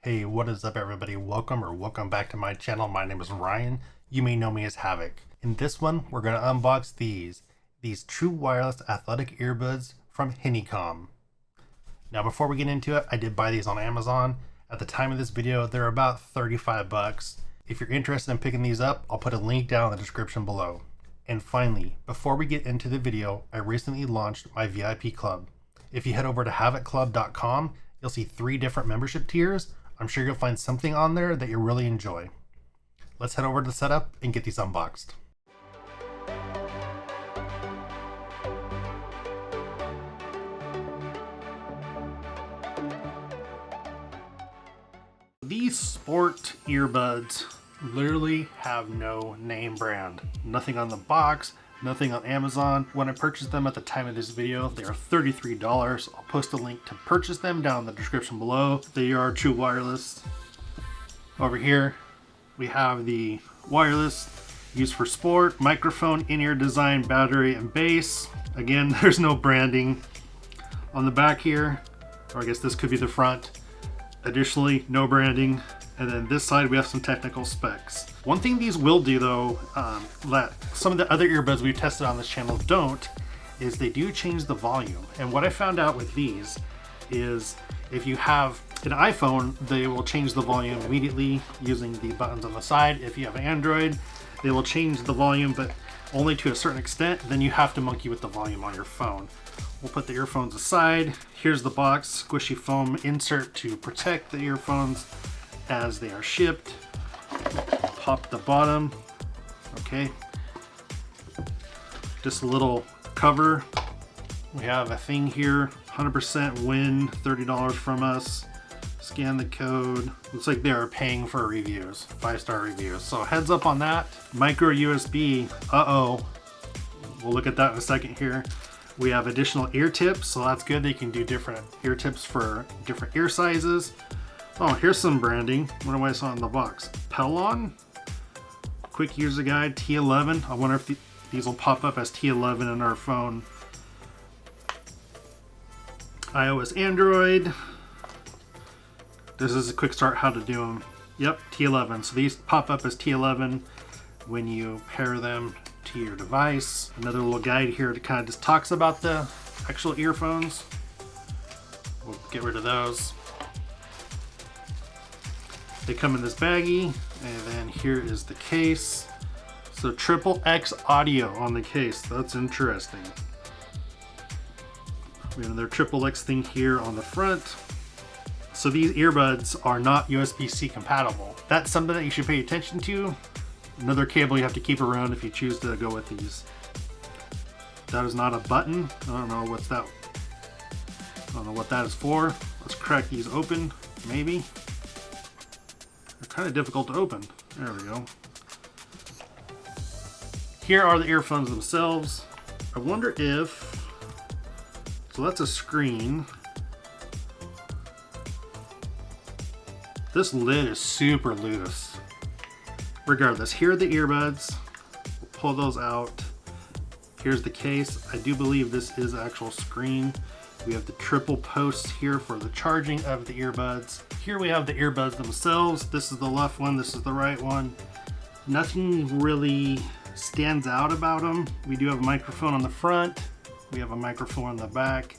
Hey, what is up everybody? Welcome back to my channel. My name is Ryan. You may know me as Havoc. In this one, we're going to unbox these true wireless athletic earbuds from Honeycomb. Now before we get into it, I did buy these on Amazon. At the time of this video, they're about 35 bucks. If you're interested in picking these up, I'll put a link down in the description below. And finally, before we get into the video, I recently launched my VIP club. If you head over to havocclub.com, you'll see 3 different membership tiers. I'm sure you'll find something on there that you really enjoy. Let's head over to the setup and get these unboxed. These sport earbuds literally have no name brand. Nothing on the box, nothing on Amazon. When I purchased them at the time of this video, they are $33. I'll post a link to purchase them down in the description below. They are true wireless. Over here, we have the wireless used for sport, microphone, in-ear design, battery, and base. Again, there's no branding on the back here, or I guess this could be the front. Additionally, no branding. And then this side we have some technical specs. One thing these will do though, that some of the other earbuds we've tested on this channel don't, is they do change the volume. And what I found out with these is if you have an iPhone, they will change the volume immediately using the buttons on the side. If you have Android, they will change the volume, but only to a certain extent. Then you have to monkey with the volume on your phone. We'll put the earphones aside. Here's the box, squishy foam insert to protect the earphones as they are shipped. Pop the bottom. Okay. Just a little cover. We have a thing here, 100% win, $30 from us. Scan the code. Looks like they are paying for reviews, 5-star reviews. So heads up on that. Micro USB, we'll look at that in a second here. We have additional ear tips, so that's good. They can do different ear tips for different ear sizes. Oh, here's some branding. I wonder why I saw it in the box. Pelon, quick user guide, T11. I wonder if these will pop up as T11 in our phone. iOS, Android. This is a quick start how to do them. Yep, T11. So these pop up as T11 when you pair them to your device. Another little guide here that kind of just talks about the actual earphones. We'll get rid of those. They come in this baggie, and then here is the case. So triple X audio on the case. That's interesting. We have another triple X thing here on the front. So these earbuds are not USB-C compatible. That's something that you should pay attention to. Another cable you have to keep around if you choose to go with these. That is not a button. I don't know what's that. I don't know what that is for. Let's crack these open, maybe. They're kind of difficult to open. There we go. Here are the earphones themselves. I wonder if, so that's a screen. This lid is super loose. Regardless, here are the earbuds. We'll pull those out. Here's the case. I do believe this is actual screen. We have the triple posts here for the charging of the earbuds. Here we have the earbuds themselves. This is the left one, this is the right one. Nothing really stands out about them. We do have a microphone on the front. We have a microphone on the back.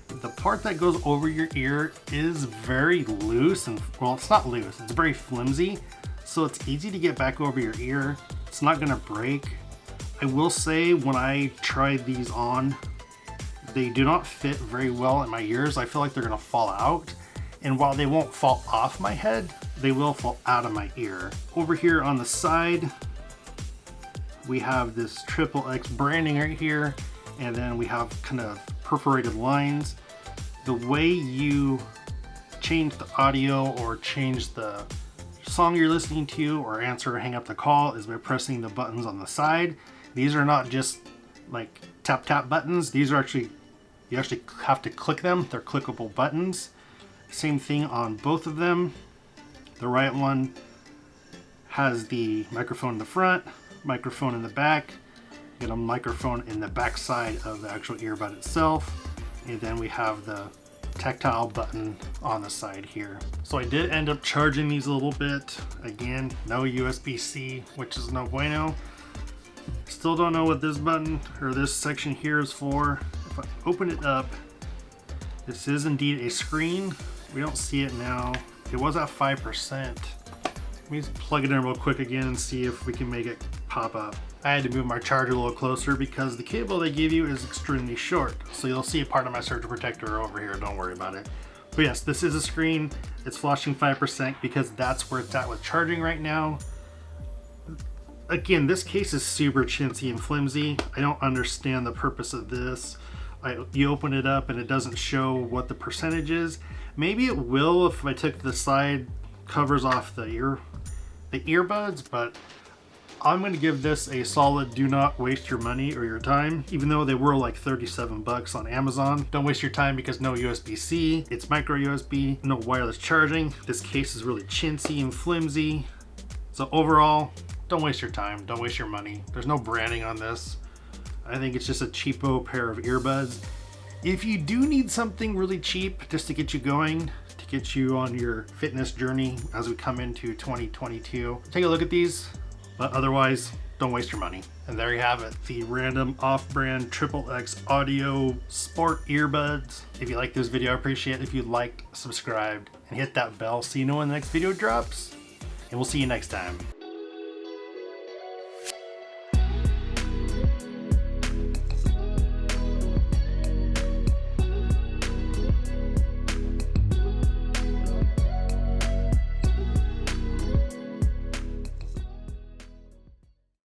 The part that goes over your ear is very loose and, well, it's not loose, it's very flimsy. So it's easy to get back over your ear. It's not gonna break. I will say when I tried these on, they do not fit very well in my ears. I feel like they're gonna fall out. And while they won't fall off my head, they will fall out of my ear. Over here on the side, we have this triple X branding right here. And then we have kind of perforated lines. The way you change the audio or change the song you're listening to or answer or hang up the call is by pressing the buttons on the side. These are not just like tap buttons. These are actually, you actually have to click them. They're clickable buttons. Same thing on both of them. The right one has the microphone in the front, microphone in the back. You get a microphone in the back side of the actual earbud itself. And then we have the tactile button on the side here. So I did end up charging these a little bit. Again, no USB-C, which is no bueno. Still don't know what this button or this section here is for. If I open it up, this is indeed a screen. We don't see it now. It was at 5%. Let me plug it in real quick again and see if we can make it pop up. I had to move my charger a little closer because the cable they give you is extremely short. So you'll see a part of my surge protector over here, don't worry about it. But yes, this is a screen. It's flashing 5% because that's where it's at with charging right now. Again, this case is super chintzy and flimsy. I don't understand the purpose of this. You open it up and it doesn't show what the percentage is. Maybe it will if I took the side covers off the earbuds, but I'm going to give this a solid do not waste your money or your time, even though they were like 37 bucks on Amazon. Don't waste your time because no USB-C, it's micro USB, no wireless charging. This case is really chintzy and flimsy. So overall, don't waste your time, don't waste your money. There's no branding on this. I think it's just a cheapo pair of earbuds. If you do need something really cheap just to get you going, to get you on your fitness journey as we come into 2022, take a look at these, but otherwise, don't waste your money. And there you have it, the random off-brand XXX audio sport earbuds. If you like this video, I appreciate it if you liked, subscribed, and hit that bell so you know when the next video drops. And we'll see you next time.